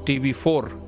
TV4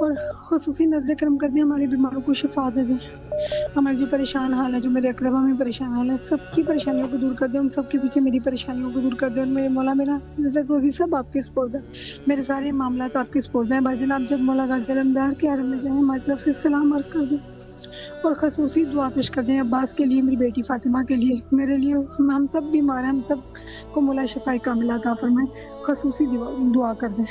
اور خصوصی نظر کرم کر دیں، ہمارے بیماروں کو شفا دے دیں، ہمارے جو پریشان حال ہے، جو میرے اقربا میں پریشان حال ہے، سب کی پریشانیوں کو دور کر دیں، ان سب کے پیچھے میری پریشانیوں کو دور کر دیں، اور میرے مولا میرا رزق روزی سب آپ کے سپرد ہے، میرے سارے معاملات آپ کے سپرد ہیں۔ بھائی جان آپ جب مولا غازی علمدار کے حرم میں جائیں ہماری طرف سے سلام عرض کر دیں، اور خصوصی دعا پیش کر دیں عباس کے لیے، میری بیٹی فاطمہ کے لیے، میرے لیے، ہم سب بیمار ہیں، ہم سب کو مولا شفاء کاملہ عطا فرمائے، خصوصی دعا کر دیں۔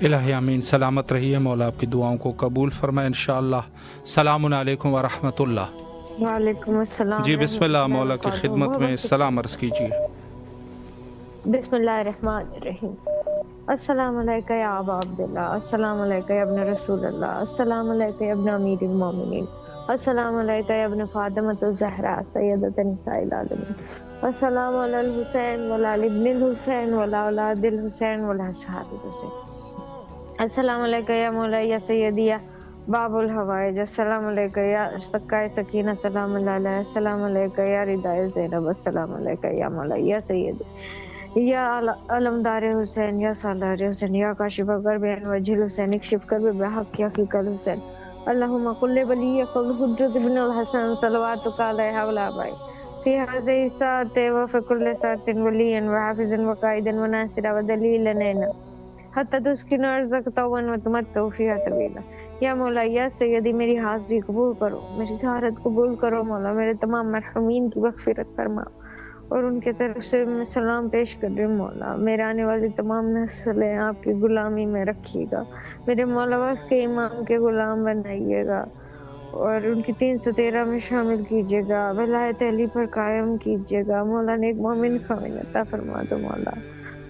الہی آمین۔ سلامت رہیے، مولا آپ کی دعاؤں کو قبول فرمائے انشاءاللہ۔ السلام علیکم ورحمۃ اللہ۔ وعلیکم السلام۔ جی بسم اللہ، مولا کی خدمت میں سلام عرض کیجیے۔ بسم اللہ الرحمن الرحیم۔ السلام علیکم یا ابا عبداللہ، السلام علیکم یا ابن رسول اللہ، السلام علیکم یا ابن امیر المومنین، السلام علیکم یا ابن فاطمۃ الزہرا سیدۃ نساء العالمین، السلام علی الحسین وعلی ابن الحسین وعلی اولاد الحسین وعلی اصحاب الحسین، السلام علیکم یا مولا یا سیدی یا باب الحوائج، السلام علیکم یا سکائے سکینہ سلام اللہ علیہ، السلام علیکم یا ردائے زینب، السلام علیکم یا مولا یا سیدی یا علمدار حسین یا سالار حسین یا کاشف کرب وجہ الحسین اکشف کرب بحق یا حقیق الحسین، اللہم قل ولی قبل حجت ابن الحسن صلواتک علیہ وعلی فی هذه الساعة وفی کل ساعة ولیا وحافظا وقائدا وناصرا ودلیلا لینا حتی تسکن ارضک طوعا وتمتع فیہا طویلا۔ یا مولا یا سیدی میری حاضری قبول کرو، میری زیارت قبول کرو مولا، میرے تمام مرحومین کی مغفرت فرما، اور ان کے طرف سے میں سلام پیش کر رہی ہوں مولا، میرے آنے والی تمام نسلیں آپ کی غلامی میں رکھیے گا، میرے مولا وقت کے امام کے غلام بنائیے گا، اور ان کی 313 میں شامل کیجیے گا، ولایت علی پر قائم کیجیے گا مولا، نیک مومن خامن عطا فرما دو مولا۔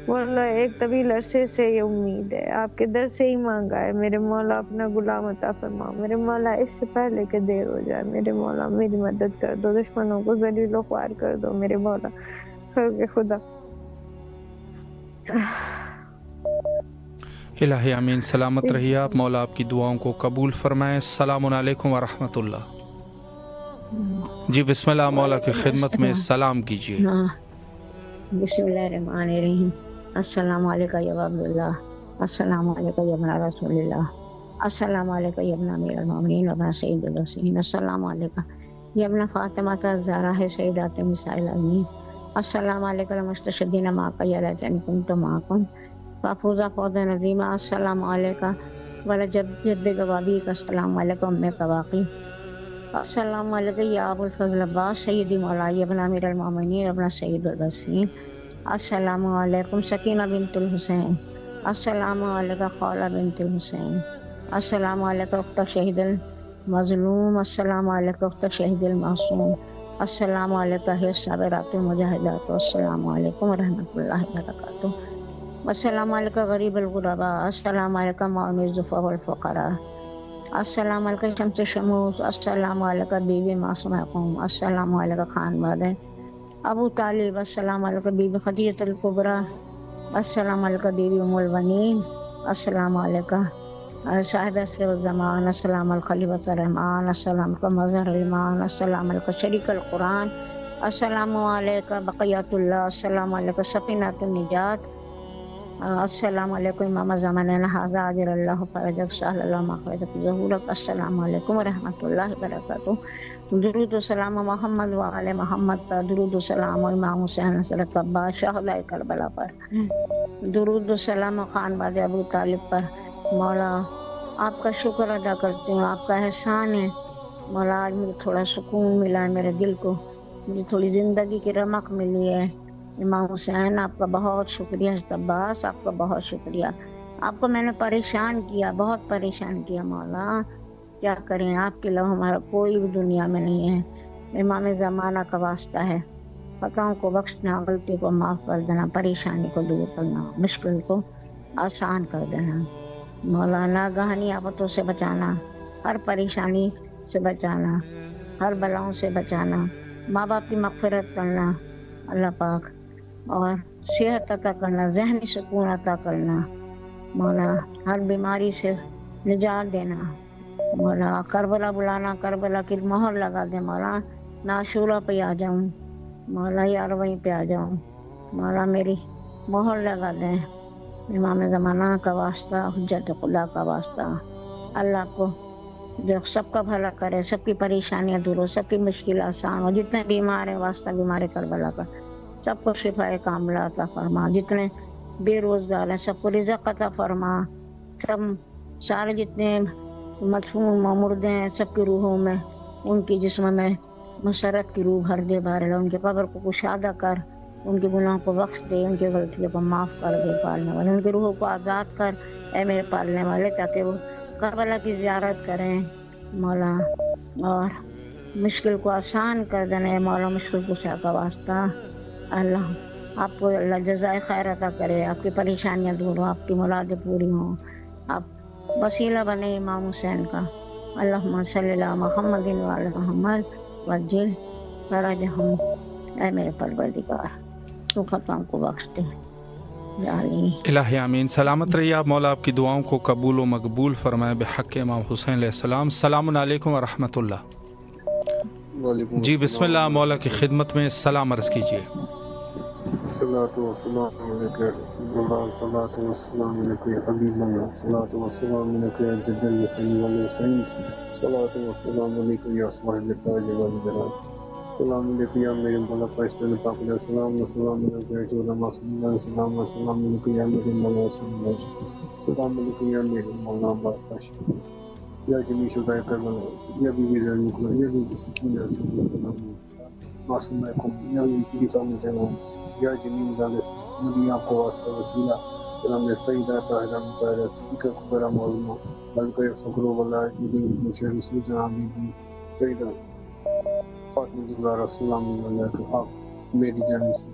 مولا ایک طویل عرصے سے یہ امید ہے، آپ کے در سے ہی مانگا ہے، میرے مولا اپنا غلام عطا فرما، میرے مولا اس سے پہلے کہ دیر ہو جائے، میرے مولا میری مدد کر دو، دشمنوں کو ذلیل و خوار کر دو میرے مولا خدا۔ الہی آمین۔ سلامت رہیے آپ، مولا آپ کی دعاؤں کو قبول فرمائے۔ السلام علیکم ورحمۃ اللہ۔ جی بسم اللہ، مولا کی خدمت میں سلام کیجیے۔ بسم اللہ الرحمن الرحیم۔ السلام علیکم یا عبداللہ، السلام علیکم یا ابن رسول اللہ، السلام علیکم یا ابن امیر المومنین ابن سید الحسین، السلام علیکم یا ابن فاطمہ الزہرا سیدات نساء العالمین، السلام علیکم المستشہدین معک یا لیتنی کنت معکم فافوز فوزا عظیما، السلام علیکم وعلی جد گوابیک، السلام علیکم ام قواقی، السلام علیکم یا ابو الفضل عباس سیدی مولائی ابن امیر المومنین ابن سید الحسین، السلام علیکم سکینہ بنت الحسین، السلام علیکم خولہ بنت الحسین، السلام علیکم اخت شہید المظلوم، السلام علیکم اخت شہید المعصوم، السلام علیکم ہے صابرات المجاہدات، السلام علیکم ورحمۃ اللہ وبرکاتہ، السلام علیکم غریب الغرباء، السلام علیکم معاون الضعفاء والفقراء، السلام علیکم شمس شموس، السلام علیکم بیوی معصومہ قوم، السلام علیکم خانواد ابو طالب، السلام علیکم بیوی خدیجہ الکبریٰ، السلام علیکم بیوی ام البنین، السلام علیکم صاحب عصر الزمان، السلام علیکم خلیفۃ الرحمان، السلام علیکم مظہر الایمان، السلام علیکم شریک القرآن، السلام علیکم بقیۃ اللہ، السلام علیکم سفینۃ النجات، السلام علیکم امام زمانہ ھذا اجر اللہ فرجک سہل اللہ مغفرتک ظہورک، السلام علیکم ورحمۃ اللہ وبرکاتہ۔ درود و سلام محمد و آل محمد پر، درود و سلام امام حسین حضرت عباس شہداء کربلا پر، درود و سلام خانواد ابو طالب پر۔ مولا آپ کا شکر ادا کرتی ہوں، آپ کا احسان ہے مولا، آج مجھے تھوڑا سکون ملا ہے میرے دل کو، مجھے تھوڑی زندگی کی رمق ملی ہے۔ امام حسین آپ کا بہت شکریہ، حضرت عباس آپ کا بہت شکریہ، آپ کو میں نے پریشان کیا، بہت پریشان کیا مولا، کیا کریں، آپ کے علاوہ ہمارا کوئی بھی دنیا میں نہیں ہے۔ امام زمانہ کا واسطہ ہے، خطاؤں کو بخشنا، غلطی کو معاف کر دینا، پریشانی کو دور کرنا، مشکل کو آسان کر دینا مولا، ناگہانی آفتوں سے بچانا، ہر پریشانی سے بچانا، ہر بلاؤں سے بچانا، ماں باپ کی مغفرت کرنا اللہ پاک، اور صحت عطا کرنا، ذہنی سکون عطا کرنا مولا، ہر بیماری سے نجات دینا مولا، کربلا بلانا، کربلا کی مہر لگا دے مولا، ناشورہ پہ آ جاؤں مولا، یار وہیں پہ آ جاؤں مولا، میری مہر لگا دیں امام زمانہ کا واسطہ، حجت خدا کا واسطہ، اللہ کو جو سب کا بھلا کرے، سب کی پریشانیاں دور ہو، سب کی مشکل آسان ہو، جتنے بیمار ہیں واسطہ بیمار کربلا کا سب کو شفا کاملہ عطا فرما، جتنے بے روزگار ہیں سب کو رزق عطا فرما، سب سارے جتنے مدفون مردے ہیں سب کی روحوں میں، ان کی جسم میں مسرت کی روح بھر دے بار، ان کے قبر کو کشادہ کر، ان کے گناہوں کو بخش دے، ان کی غلطیوں کو معاف کر دے پالنے والے، ان کی روحوں کو آزاد کر اے میرے پالنے والے، تاکہ وہ کربلا کی زیارت کریں مولا، اور مشکل کو آسان کر دینا ہے مولا، مشکل کشا کا واسطہ اللہ آپ کو اللہ جزائے خیر عطا کرے، آپ کی پریشانیاں دور ہوں، آپ کی مرادیں پوری ہوں، آپ وسیلہ بنے امام حسین کا، اللہم صلی اللہ محمد وعلی محمد وجل فرجہم، اے میرے پروردگار تو خطاؤں کو بخش دے یا علی۔ الہی آمین۔ سلامت رہیے آپ، مولا آپ کی دعاؤں کو قبول و مقبول فرمائے بحق امام حسین علیہ السلام۔ السلام علیکم ورحمۃ اللہ۔ وعلیکم جی بسم اللہ، مولا کی خدمت میں سلام عرض کیجیے۔ الصلاۃ والسلام علیک یا رسول اللہ، الصلاۃ والسلام علیک یا حبیب اللہ، الصلاۃ والسلام علیک یا جد الحسین والحسین، الصلاۃ والسلام علیک یا صاحب التاج والجلال، السلام علیک یا میرے مولا پاشتن پاک علیہ السلام، السلام علیک یا جود معصومین علیہ السلام، السلام علیک یا میرے مولا حسین باش، السلام علیک یا میرے مولا باش، یا جمی شدہ کربلا، یا بی بی زینب کو، یا بی بی سکینہ صلی اللہ علیہ معصوم رکھوں، یا شریفہ من تمام، یا جمی مجالس مدی آپ کو واسطہ وسیلہ کرام سیدہ طاہرہ مطہرہ صدیقہ کبرہ معظمہ بلکہ فقر و ولا جدید گوش رسول جناب بی بی سیدہ فاطمہ الزہرا السلام علیکم، آپ میری جانب سے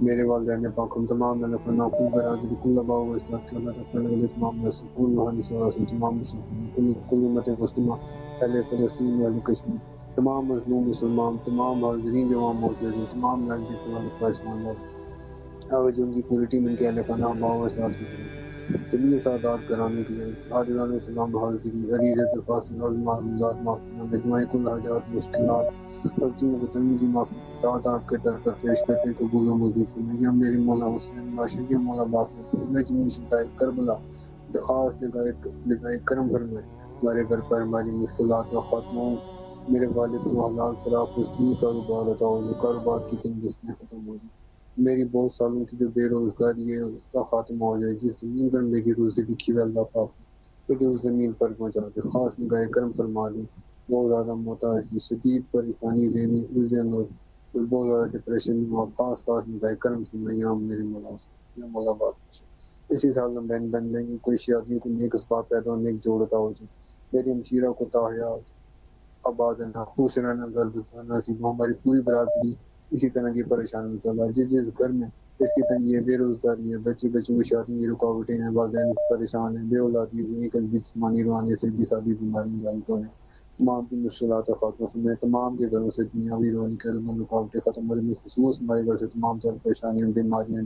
میرے والدین پاک ہم تمام ملک ناقول برادری کل ابا و اجداد کے اللہ تعالیٰ کے تمام نسل کل روحانی سوراسن تمام مشرکین کل امت مسلمہ، اہل فلسطین، اہل کشمیر، تمام مظلوم مسلمان، تمام حاضرین جو وہاں موجود ہیں، تمام ناگرک والے پریشان اور جو ان کی پوری ٹیم ان کے اہل خانہ ابا و اجداد کی جانب جمیع سعادات گرانوں کی جانب عاجزانہ اسلام حاضری عریض درخواست عرض معلومات معافیاں میں دعائیں کل حاجات مشکلات غلطیوں کو تنگی کی معافی ساتھ آپ کے در پر پیش کرتے ہیں، قبول و منظور فرمائے یا میرے مولا حسین باشا یا مولا باقر میں جمی شدہ کربلا درخواست نگاہ کرم فرمائے، ہمارے گھر پر ہماری مشکلات کا خاتمہ ہو، میرے والد کو حلال فراق وسیع کاروبار عطا ہو، جو کاروبار کی تنگستیاں ختم ہو جائیں، میری بہت سالوں کی جو بے روزگاری ہے اس کا خاتمہ ہو جائے، جس زمین پر میری روزی لکھی ہوئی اللہ پاک مجھے اس زمین پر پہنچا دے، خاص نگاہ کرم فرما دے، بہت زیادہ محتاج کی شدید پریشانی ذہنی الجھن اور بہت زیادہ ڈپریشن میں خاص نگاہ کرم فرمائے یا میرے مولا سے یا مولا باس اسی سال میں بن گئی کوئی شادیوں کو نیک اسباب پیدا ہو، نیک جوڑتا ہو جائے، میری ہمشیرہ کو تاحیات آباد نہ خوش رہنا گھر نصیب ہو، ہماری پوری برادری اسی طرح کی پریشانی میں چل رہا ہے، جس گھر میں اس کی تنگی ہے، بے روزگاری ہے، بچوں کی شادی میں رکاوٹیں ہیں، والدین پریشان ہیں، بے اولادی دینی کل بھی جسمانی روحانی سے بھی سابی بیماری جانتوں ہیں، تمام کی مشکلات خاتمہ میں تمام کے گھروں سے دنیاوی روحانی کے رکاوٹیں ختم ہو، خصوص ہمارے گھر سے تمام تر پریشانیاں بیماریاں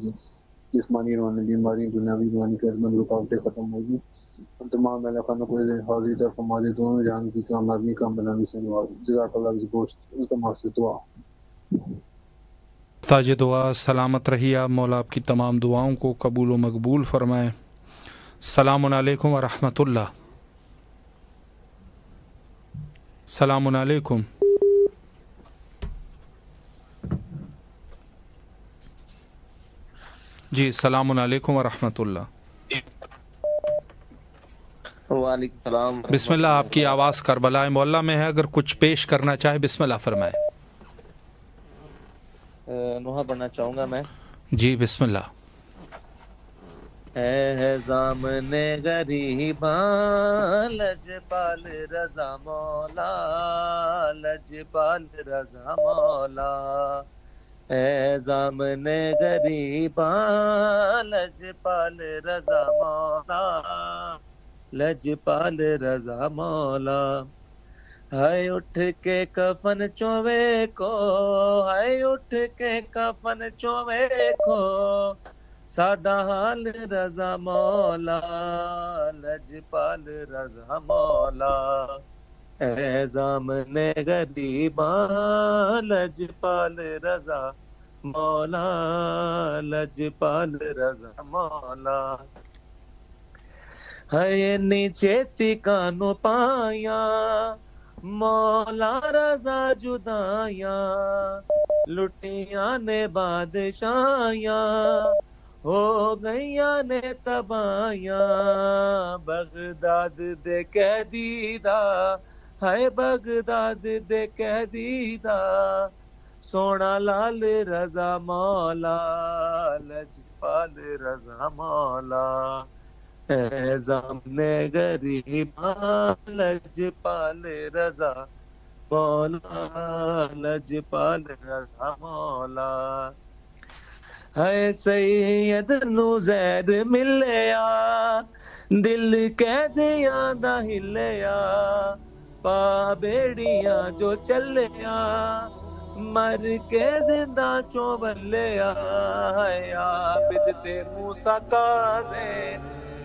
جسمانی روحانی بیماری دنیاوی روحانی کے رکاوٹیں ختم ہوگی، ہم تمام اہل خانہ کو حاضری طرف ہمارے دونوں جہان کی کامیابی کام بنانے سے نواز، جزاک اللہ گوشت اس کا مقصد دعا۔ تاج دعا سلامت رہیے آپ، مولا آپ کی تمام دعاؤں کو قبول و مقبول فرمائے۔ السلام علیکم ورحمۃ اللہ۔ السلام علیکم۔ جی السلام علیکم ورحمۃ اللہ۔ وعلیکم السلام۔ بسم اللہ، آپ کی آواز کربلا مولا میں ہے، اگر کچھ پیش کرنا چاہے بسم اللہ فرمائے۔ نوحہ پڑھنا چاہوں گا میں۔ جی بسم اللہ۔ ہے زامن غریباں لجپال رضا مولا، لجپال رضا مولا، اے زامن غریباں لجپال رضا مولا، لجپال رضا مولا، ہائے اٹھ کے کفن چوے کو، ہائے اٹھ کے کفن چوے کو، ساڈا حال رضا مولا، لجپال رضا مولا، اے زامن غریباں لجپال رضا مولا لجپال رضا مولا ہے نیچے تکانو پایا مولا رضا جدایاں لٹیاں نے بادشاہیاں ہو گئیاں نے تباہیاں بغداد دے قیدیدہ ہائے بغداد دے قیدیدہ سونا لال رضا مولا لجپال رضا مولا اے زامنے غریباں لجپال رضا مولا لجپال رضا مولا ہے سید نو زید ملیا دل قیدیاں دا ہلیا پا بیڑیاں جو چلیا مر کے زندہ چوں بلیا ہے عابد تے موسیٰ کاظے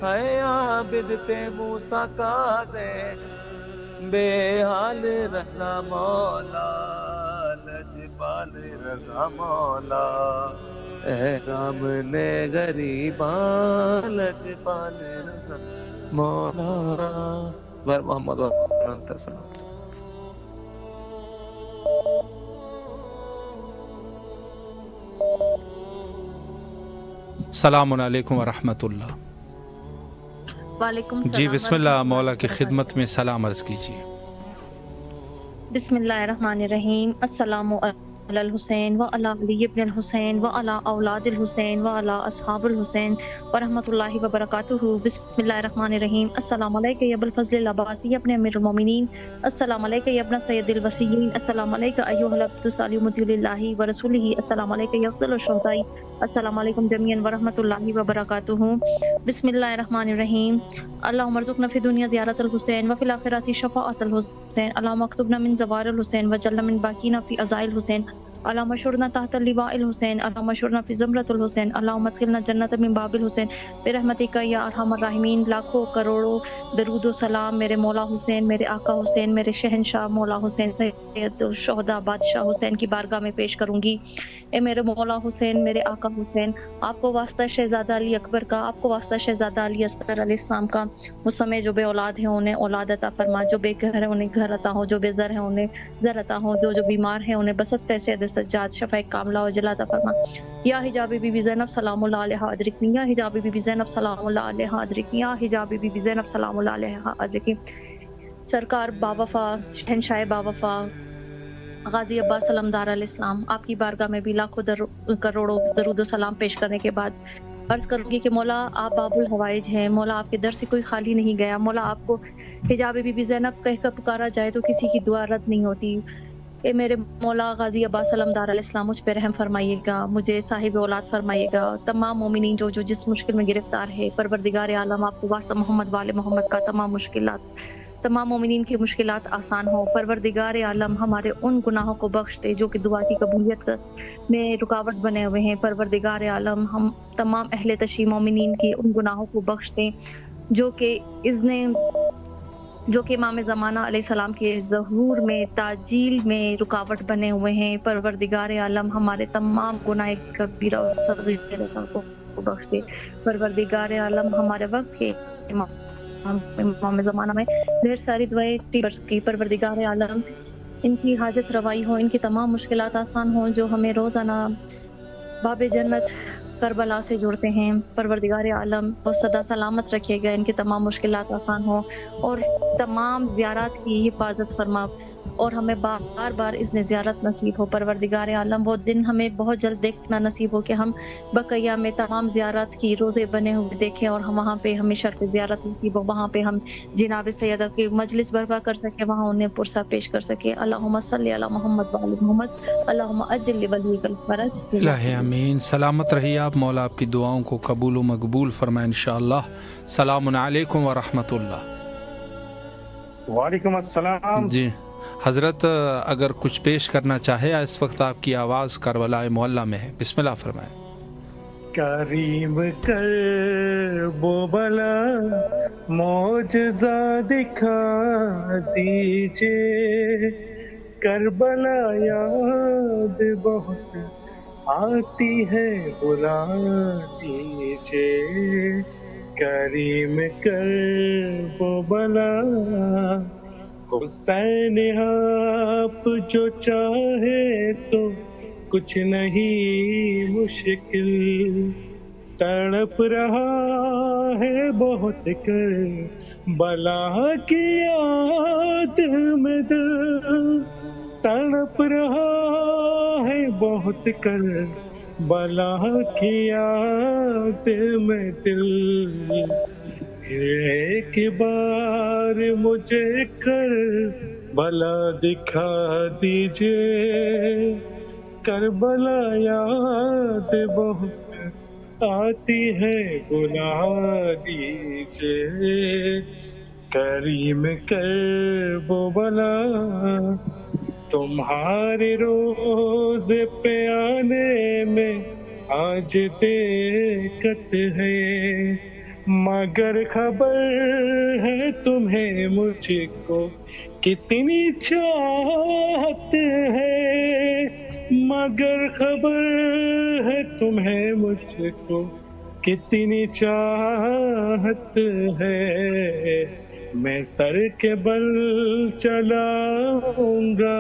ہے عابد تے موسیٰ کاظے بے حال رضا مولا لجپال رضا مولا اے سامنے غریباں لجپال رضا مولا بر محمد و انت سلام السلام علیکم ورحمۃ اللہ. وعلیکم السلام. جی بسم اللہ, مولا کی خدمت میں سلام عرض کیجیے. بسم اللہ الرحمن الرحیم. السلام علی الحسین و علی علی ابن الحسین و علی اولاد الحسین و علی اصحاب الحسین ورحمۃ اللہ وبرکاتہ. بسم اللہ الرحمن الرحیم. السلام علیکم یا ابو الفضل العباسی ابن امیر المومنین. السلام علیکم یا ابن سید الوصیین. السلام علیکم ایھا العبد الصالح مطیع للہ ورسولہ. السلام علیکم یا افضل الشہداء. السلام علیکم جمیعا ورحمۃ اللہ وبرکاتہ. بسم اللہ الرحمن الرحیم. اللہم ارزقنا فی الدنیا زیارت الحسین وفی الآخرۃ شفاعت الحسین. اللہم اکتبنا من زوار الحسین وجعلنا من باقین فی عزاء الحسین. اللہم اشرنا تحت لواء الحسین. اللہم اشرنا فی زمرۃ الحسین. اللہم ادخلنا جنت من باب الحسین برحمتک یا ارحم الراحمین. لاکھوں کروڑوں درود و سلام میرے مولا حسین, میرے آقا حسین, میرے شہنشاہ مولا حسین سید الشہداء بادشاہ حسین کی بارگاہ میں پیش کروں گی. اے میرے مولا حسین, میرے آقا حسین, آپ کو واسطہ شہزادہ علی اکبر کا, آپ کو واسطہ شہزادہ علی اصغر علیہ السلام کا, اس سمے جو بے اولاد ہیں انہیں اولاد عطا فرما, جو بے گھر ہیں انہیں گھر عطا ہو, جو بے زر ہیں انہیں زر عطا ہو, جو بیمار ہیں انہیں بسط سید سجاد شفاء کاملہ و جلال عطا فرما. یا حجاب بی بی زینب سلام اللہ علیہا ادرکنی, یا حجاب بی بی زینب سلام اللہ علیہا ادرکنی, یا حجاب بی بی زینب سلام اللہ علیہا ادرکنی. سرکار باوفا شہنشاہ باوفا غازی عباس علمدار علیہ السلام, آپ کی بارگاہ میں بھی لاکھوں کروڑوں درود و سلام پیش کرنے کے بعد عرض کروں گی کہ مولا آپ باب الحوائج ہیں, مولا آپ کے در سے کوئی خالی نہیں گیا, مولا آپ کو حجاب بی بی زینب کہہ کر پکارا جائے تو کسی کی دعا رد نہیں ہوتی. اے میرے مولا غازی عباس علمدار علیہ السلام, مجھ پہ رحم فرمائیے گا, مجھے صاحب اولاد فرمائیے گا. تمام مومنین جو جس مشکل میں گرفتار ہے, پروردگار عالم آپ کو واسطہ محمد والے محمد کا تمام مومنین کی مشکلات آسان ہو. پروردگار عالم ہمارے ان گناہوں کو بخش دے جو کہ دعا کی قبولیت میں رکاوٹ بنے ہوئے ہیں. پروردگار عالم ہم تمام اہل تشیع مومنین کی ان گناہوں کو بخش دیں جو کہ امام زمانہ علیہ السلام کے ظہور میں تاجیل میں رکاوٹ بنے ہوئے ہیں. پروردگار عالم ہمارے تمام گناہ کبیرہ و صغیرہ کو بخش دے. پروردگار عالم ہمارے وقت کے امام زمانہ میں ڈھیر ساری دعائیں ٹیچرز کی, پروردگار عالم ان کی حاجت روائی ہو, ان کی تمام مشکلات آسان ہوں, جو ہمیں روزانہ باب جنت کربلا سے جڑتے ہیں. پروردگار عالم وہ سدا سلامت رکھے گا, ان کی تمام مشکلات آسان ہوں اور تمام زیارات کی حفاظت فرما اور ہمیں بار بار اذن زیارت نصیب ہو. پروردگار عالم وہ دن ہمیں بہت جلد دیکھنا نصیب ہو کہ ہم بقیہ میں تمام زیارات کی روزے بنے ہوئے دیکھیں اور ہم وہاں پہ ہمیں شرط زیارت نصیب ہو, وہاں پہ ہم جناب سیدہ کی مجلس برپا کر سکے, وہاں انہیں پرسہ پیش کر سکے. اللہم صلی علی محمد و علی محمد, اللہم اجل لولیک الفرج. الہ امین. سلامت رہیے آپ, مولا آپ کی دعاؤں کو قبول و مقبول فرمائے انشاءاللہ. السلام علیکم ورحمۃ اللہ. وعلیکم السلام. جی حضرت, اگر کچھ پیش کرنا چاہے, اس وقت آپ کی آواز کربلا محلہ میں ہے, بسم اللہ فرمائیں. کریم کر بو بلا معجزہ دکھا دیجئے, کربلا یاد بہت آتی ہے بلا دیجیے کریم کرب و بلا حسین آپ جو چاہے تو کچھ نہیں مشکل تڑپ رہا ہے بہت کربلا کی یاد میں دل تڑپ رہا ہے بہت کربلا کی یاد میں دل ایک بار مجھے کربلا دکھا دیجیے کربلا یاد بہت آتی ہے بلا دیجیے کریم کرب و بلا تمہارے روز پہ آنے میں آج دقت ہے مگر خبر ہے تمہیں مجھ کو کتنی چاہت ہے مگر خبر ہے تمہیں مجھ کو کتنی چاہت ہے میں سر کے بل چلاؤں گا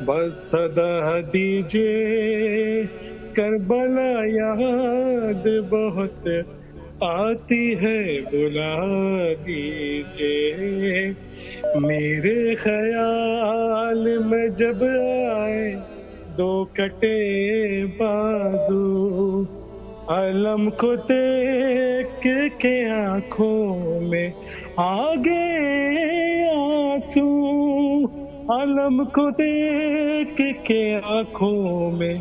بس صدا دیجیے کربلا یاد بہت آتی ہے بلا دیجیے میرے خیال میں جب آئے دو کٹے بازو علم کو دیکھ کے آنکھوں میں آگے آنسو علم کو دیکھ کے آنکھوں میں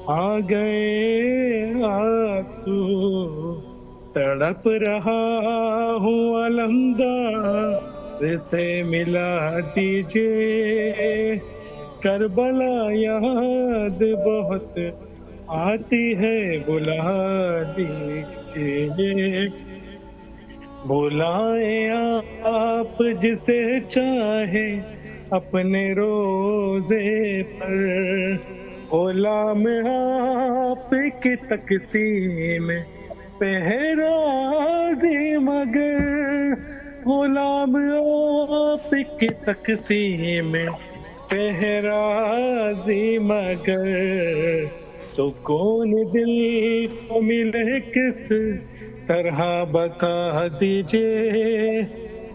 آ گئے آنسو تڑپ رہا ہوں علمدار سے ملا دیجیے کربلا یاد بہت آتی ہے بلا دیجیے بلائیں آپ جسے چاہے اپنے روزے پر غلام آپ کی تقسیم پہرا دی مگر غلام آپ کی تقسیم پہرازی مگر سکون دل کو ملے کس طرح بتا دیجیے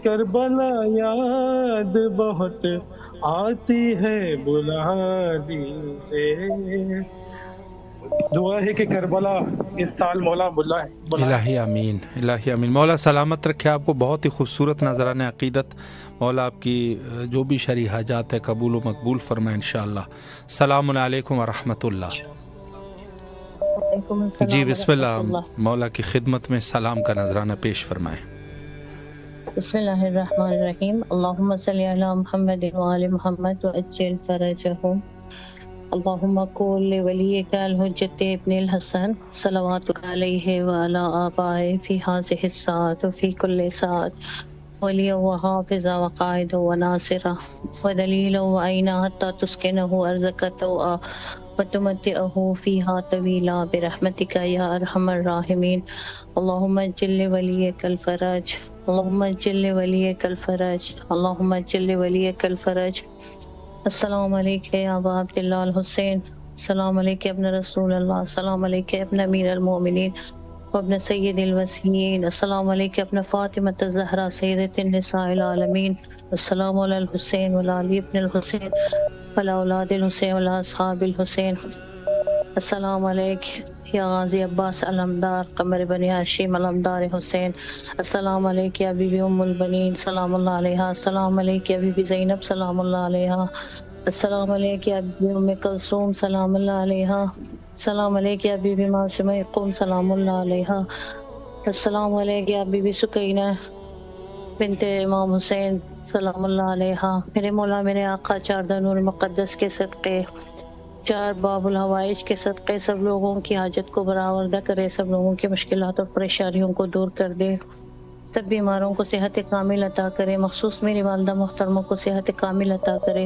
کربلا یاد بہت آتی ہے بلا دیجیے دعا ہے کہ کربلا اس سال مولا بلائے الہی آمین الہی آمین مولا سلامت رکھے آپ کو بہت ہی خوبصورت نذران عقیدت مولا آپ کی جو بھی شرعی حاجات ہے قبول و مقبول فرمائے انشاءاللہ السلام علیکم ورحمۃ اللہ جی بسم اللہ مولا کی خدمت میں سلام کا نذرانہ پیش فرمائیں بسم اللہ الرحمن الرحیم اللہم صلی علی محمد وآل محمد وعجل فرجہم اللہم قول لولیک الحجت ابن الحسن صلواتک علیہ وعلی آبائہ فی ہذہ الساعۃ وفی کل ساعۃ ولیہ وحافظہ وقائدہ وناصرہ ودلیلہ وعینہ حتی تسکنہ ارضک طوعا وتمتعہ فیہا طویلا برحمتک یا ارحم الراحمین اللہم اجل ولیک الفرج اللہم اجل ولیک الفرج اللہم اجل ولیک الفرج السلام علیکم یا ابا عبداللہ الحسین السلام علیکم ابن رسول اللہ السلام علیکم ابن امیر المومنین وابن سید الوسیین السلام علیکم ابن فاطمہ الزہرا سیدۃ النساء العالمین السلام علی الحسین وعلی علی ابن الحسین وعلی اولاد الحسین وعلی اصحاب الحسین السلام علیکم یا غازی عباس علمدار قمر بنی ہاشم علمدار حسین السلام علیکم یا بی بی ام البنین سلام اللہ علیہ السلام علیکم یا بی بی زینب سلام اللہ علیہ السلام علیکم یا بی بی ام کلثوم سلام اللہ علیہ السلام علیکم یا بی بی معصومہ قم سلام اللہ علیہ السلام علیکم یا بی بی سکینہ بنت امام حسین سلام اللہ علیہ میرے مولا میرے آقا چاردہ نور مقدس کے صدقے چار باب الحوائج کے صدقے سب لوگوں کی حاجت کو برآوردہ کرے سب لوگوں کی مشکلات اور پریشانیوں کو دور کر دے سب بیماروں کو صحت کامل عطا کرے مخصوص میری والدہ محترموں کو صحت کامل عطا کرے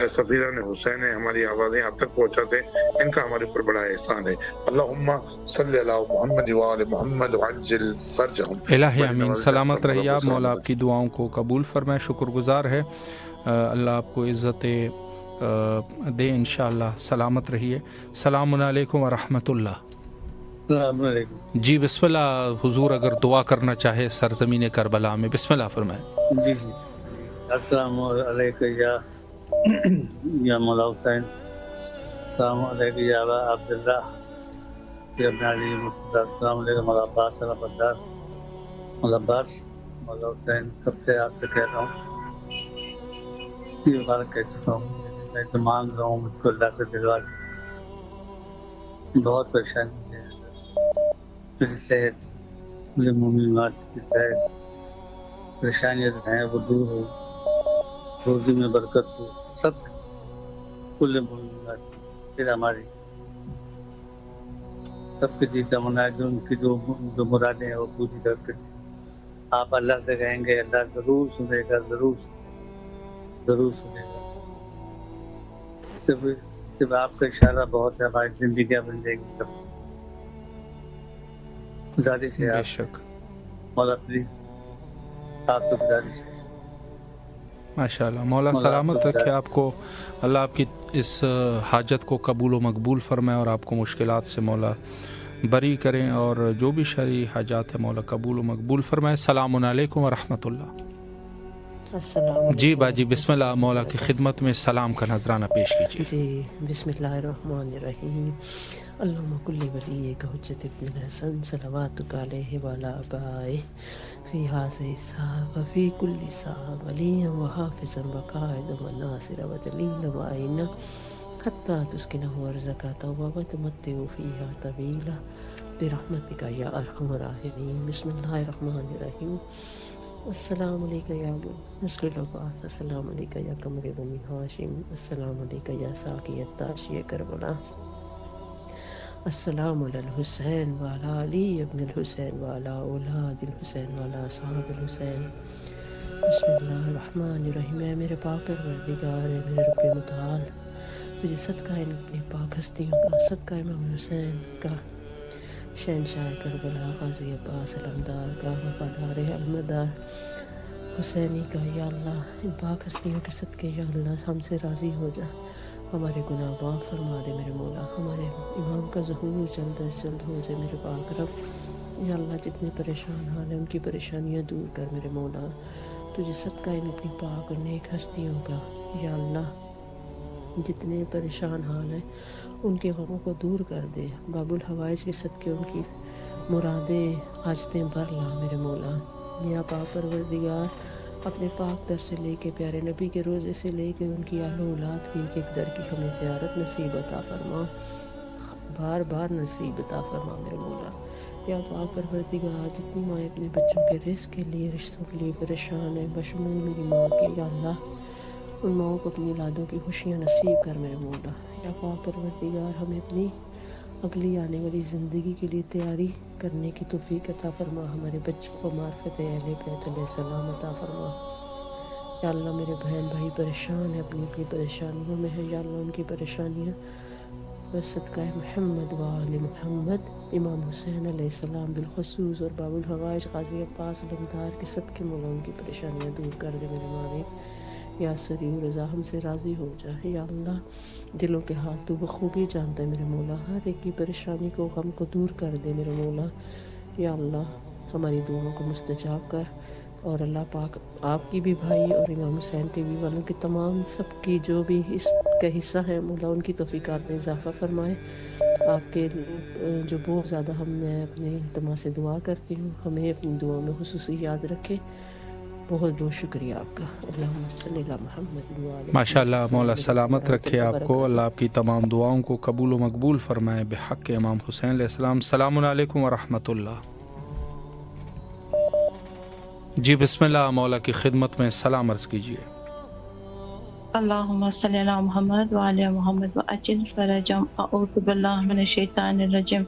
سفیران حسین ہیں، ہماری آوازیں آپ تک پہنچاتے ہیں، ان کا ہمارے اوپر بڑا احسان ہے۔ اللہم صلی علی محمد وآل محمد وعجل فرجہم۔ الہی امین، سلامت رہیے آپ، مولا آپ کی دعاؤں کو قبول فرمائے، شکر گزار ہے، اللہ آپ کو عزت دے انشاءاللہ، سلامت رہیے۔ السلام علیکم ورحمۃ اللہ۔ السلام علیکم جی بسم اللہ، حضور اگر دعا کرنا چاہے سرزمین کربلا میں، بسم اللہ فرمائیں۔ جی جی، السلام علیکم یا مولا حسین، السلام علیکم یا ابا عبداللہ یا ابن علی مرتضیٰ، السلام علیکم مولا عباس البدار، مولا عباس، مولا حسین، کب سے آپ سے کہہ رہا ہوں، یہ بار کہہ چکا ہوں، میں تو مانگ رہا ہوں مجھ کو اللہ سے دلوا دے، بہت پریشانی ہے، میری صحت، مجھے مومنات کی صحت، پریشانیاں ہیں وہ دور ہو، روزی میں برکت ہو، سب کل مومنات پھر ہماری سب کے جیتا منا جو ان کی جو مرادیں ہیں وہ پوری کر کے آپ اللہ سے کہیں گے، اللہ ضرور سنے گا، ضرور سنے گا۔ صرف آپ کا اشارہ بہت ہے، ہماری زندگیاں بن جائے گی سب۔ گزارش ہے آپ مولا، پلیز آپ سے گزارش ہے۔ ماشاء اللہ، مولا سلامت رکھے آپ کو، اللہ آپ کی اس حاجت کو قبول و مقبول فرمائے اور آپ کو مشکلات سے مولا بری کریں، اور جو بھی شرعی حاجات ہے مولا قبول و مقبول فرمائے۔ السلام علیکم ورحمۃ اللہ۔ جی باجی بسم اللہ، مولا کی خدمت میں سلام کا نذرانہ پیش کیجیے۔ جی بسم اللہ الرحمن الرحیم، اللہم کل ولیک حجت ابن الحسن صلواتک علیہ وعلی آبائہ فی ھذہ الساعۃ وفی کل ساعۃ ولیا وحافظا وقائدا وناصرا ودلیلا وعینا حتی تسکنہ ارضک طوعا وتمتعہ فیہا طویلا برحمتک یا ارحم الراحمین۔ بسم اللہ الرحمن الرحیم۔ السلام علیکم یا نسل العباس، السلام علیکم یا قمر بنی ہاشم، السلام علیکم یا ساقی التاشی کربلا، السلام علی الحسین وعلی علی ابن الحسین وعلی اولاد الحسین وعلی اصحاب الحسین۔ بسم اللہ الرحمن الرحیم۔ اے میرے پاک پروردگار، اے میرے رب متعال، تجھے صدقہ ان اپنی پاک ہستیوں کا، صدقہ امام حسین کا، شہنشاہ کربلا غازی عباس علمدار کا، وفادار علمدار حسینی کا، یا اللہ ان پاک ہستیوں کے صدقے یا اللہ ہم سے راضی ہو جا، ہمارے گناہ معاف فرما دے میرے مولا، ہمارے امام کا ظہور جلد از جلد ہو جائے میرے پاک رب، یا اللہ جتنے پریشان حال ہیں ان کی پریشانیاں دور کر میرے مولا، تجھے صدقہ ان اپنی پاک اور نیک ہستیوں کا، یا اللہ جتنے پریشان حال ہیں ان کے غموں کو دور کر دے، باب الحوائج کے صدقے ان کی مرادیں حاجتیں بھر لا میرے مولا، یا پاک پروردگار اپنے پاک در سے لے کے پیارے نبی کے روزے سے لے کے ان کی اہل و اولاد کی ایک در کی ہمیں زیارت نصیب عطا فرما، بار بار نصیب عطا فرما میرے مولا، یا پاک پروردگار جتنی مائیں اپنے بچوں کے رزق کے لیے، رشتوں کے لیے پریشان ہیں، بشمول میری ماں کے، یا اللہ ان ماؤں کو اپنی اولادوں کی خوشیاں نصیب کر میرے مولا، یا پاک پروردگار ہمیں اپنی اگلی آنے والی زندگی کے لیے تیاری کرنے کی توفیق عطا فرما، ہمارے بچوں کو معرفت اہل بیت علیہ السلام عطا فرما، یا اللہ میرے بہن بھائی پریشان ہیں، اپنی اپنی پریشانیوں میں ہیں، یا اللہ ان کی پریشانیاں بس صدقہ محمد وآل محمد، امام حسین علیہ السلام بالخصوص اور باب الحوائج غازی عباس علمدار کے صدقے مولا ان کی پریشانیاں دور کر دے میرے مالک، یا سریع رضا ہم سے راضی ہو جائے، یا اللہ دلوں کے حال تو بخوبی جانتا ہے میرے مولا، ہر ایک کی پریشانی کو غم کو دور کر دے میرے مولا، یا اللہ ہماری دعاؤں کو مستجاب کر، اور اللہ پاک آپ کی بھی بھائی اور امام حسین ٹی وی والوں کی تمام سب کی جو بھی اس کا حصہ ہے مولا ان کی توفیقات میں اضافہ فرمائے، آپ کے جو بہت زیادہ ہم نے اپنے التماس سے دعا کرتی ہوں، ہمیں اپنی دعاؤں میں خصوصی یاد رکھے، بہت بہت شکریہ آپ کا، اللہم صلی علی محمد۔ ماشاء اللہ، مولا سلامت رکھے آپ کو، اللہ آپ کی تمام دعاؤں کو قبول و مقبول فرمائے بحق امام حسین علیہ السلام۔ السلام علیکم ورحمۃ اللہ۔ جی بسم اللہ، مولا کی خدمت میں سلام عرض کیجیے۔ اللہم صلی علی محمد وعلی محمد وعجل فرجہم، اعوذ باللہ من الشیطان الرجیم،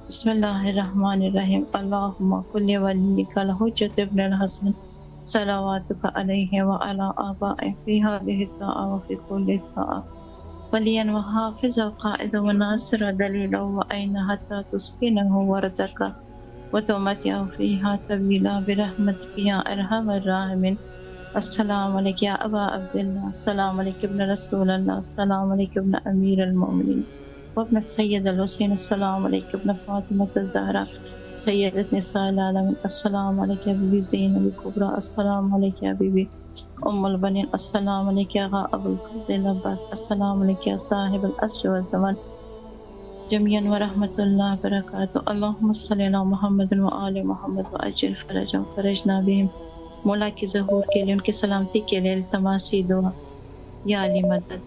بسم اللہ الرحمن الرحیم، اللہم کل ولیک الحجۃ ابن الحسن صلواتک علیہ وعلی آبائہ فی ہذہ الساعة وفی کل ساعة ولیاً وحافظا وقائدا وناصرا دلیلا وعینا حتی تسکنہ ورزقا وتمتع فیہا طویلا برحمتک یا ارحم الراحمین۔ السلام علیکم یا ابا عبداللہ، السلام علیکم ابن رسول اللہ، السلام علیکم ابن امیر المومنین وابن سید الحسین، السلام علیکم ابن فاطمۃ الزہرا سیدۃ نساء العالمین، السلام علیکم بی بی زینب الکبریٰ، السلام علیکم بی بی ام البنین، السلام علیکم آغا ابو الفضل عباس، السلام علیکم صاحب العصر والزمان جمیعاً ورحمۃ اللہ وبرکاتہ۔ اللہم صلی علی محمد وآل محمد وعجل فرجهم فرجنا بهم۔ مولا کی ظہور کے لیے، ان کی سلامتی کے لیے التماسی دعا یا علی مدد۔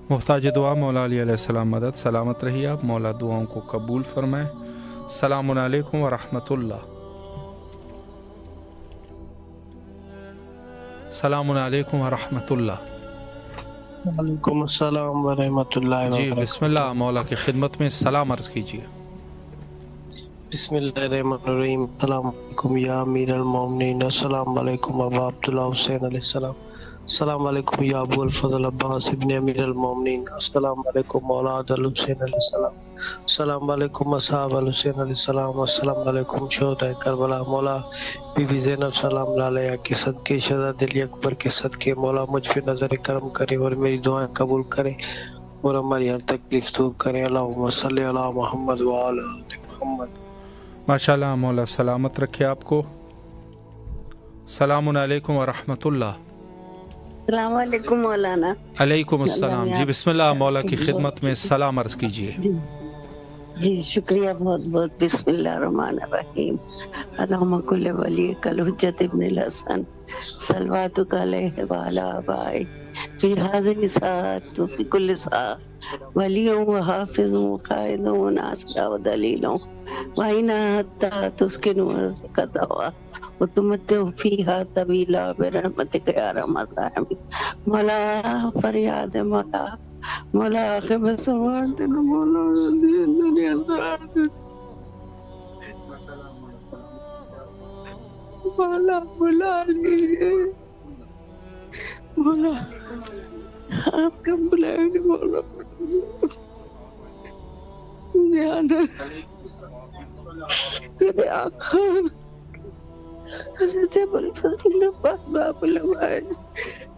محتاج دعا مولا علی علیہ السلام مدد، سلامت رہیے آپ، مولا دعاؤں کو قبول فرمائے۔ السلام علیکم ورحمۃ اللہ۔ السلام علیکم ورحمۃ اللہ۔ وعلیکم السلام ورحمۃ اللہ جی بسم اللہ، مولا کی خدمت میں سلام عرض کیجیے۔ بسم اللہ الرحمن الرحیم۔ السلام علیکم یا امیر المومنین، السلام علیکم ابا عبداللہ حسین علیہ السلام، السلام علیکم یا ابو الفضل عباس ابن امیر المومنین، السلام علیکم اولاد الحسین علیہ السلام، السلام علیکم اصحاب الحسین علیہ السلام، السلام علیکم شہداء کربلا۔ مولا بی بی زینب سلام اللہ علیہ کے صدقے، شہزادہ علی اکبر کے صدقے مولا مجھ پہ نظر کرم کرے اور میری دعائیں قبول کرے اور ہماری ہر تکلیف دور کرے۔ اللہم صلی علی محمد وعلی آل محمد۔ ماشاءاللہ، مولا سلامت رکھے آپ کو۔ السلام علیکم ورحمۃ اللہ۔ السلام علیکم مولانا۔ علیکم السلام۔ جی بسم اللہ، مولا کی خدمت میں سلام عرض کیجیے۔ جی شکریہ بہت بہت۔ بسم اللہ الرحمن الرحیم۔ اللہم کل ولیک الحجت ابن الحسن صلواتک علیہ وعلی آبائہ فی ہذہ الساعۃ وفی کل ساعۃ ولی و حافظ و قائد و ناصر و دلیل وعینا حتی تسکن ورزق دعوا وتمتع فیہا طویلا برحمتک یا ارحم الراحمین۔ مولا فریاد مولا، مولا آخر سوار دینا، مولا دنیا سوار دینا، مولا بلا لیجیے، مولا آپ کا بلائیں گے، مولا جانا میرے آقا حضرت ابو الفضل عباس باب العواج،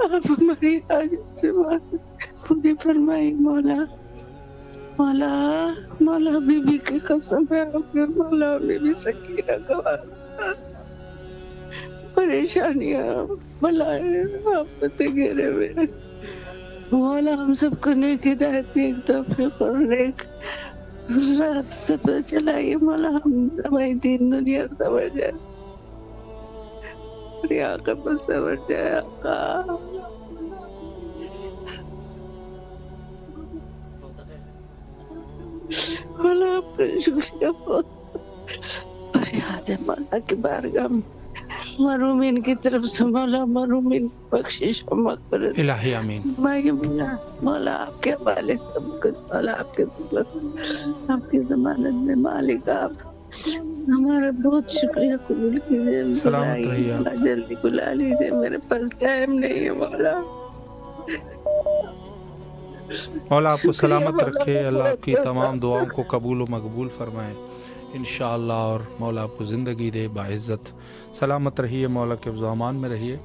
آپ ہماری حاجت سے پوری فرمائی مولا۔ مولا مولا بی بی کی قسم ہے آپ کے، مولا بی بی سکینہ کا واسطہ، پریشانیاں بلائیں آفت گھیرے ہوئے، مولا ہم سب کو نیک ہدایت ایک توفیق اور نیک راستے پہ چلائیے مولا، ہم ہماری دین دنیا سمجھ جائے، میری آقا پر سمجھ جائے آقا۔ مولا آپ کا شکریہ بہت، فریاد مولا کی بارگاہ میں محرومین کی طرف سے مولا محرومین بخشش و مغفرت الہی آمین۔ مولا آپ کے حوالے سب کچھ، مولا آپ کے سبب، آپ کی ضمانت میں مالک آپ ہمارا بہت شکریہ قبول کیجیے۔ سلامت رہیے آپ۔ جلدی بلا لیجیے، میرے پاس ٹائم نہیں ہے مولا۔ مولا آپ کو سلامت رکھے، اللہ آپ کی تمام دعاؤں کو قبول و مقبول فرمائے انشاءاللہ، اور مولا آپ کو زندگی دے باعزت۔ سلامت رہیے، مولا کے حفظ و امان میں رہیے۔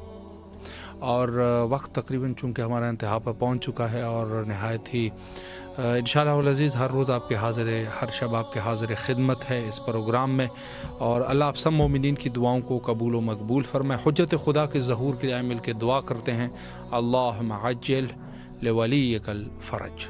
اور وقت تقریباً چونکہ ہمارا انتہا پر پہنچ چکا ہے، اور نہایت ہی انشاءاللہ العزیز ہر روز آپ کے حاضر، ہر شب آپ کے حاضر خدمت ہے اس پروگرام میں، اور اللہ آپ سب مومنین کی دعاؤں کو قبول و مقبول فرمائے۔ حجت خدا کے ظہور کے لیے مل کے دعا کرتے ہیں، اللہم عجل لولیک الفرج۔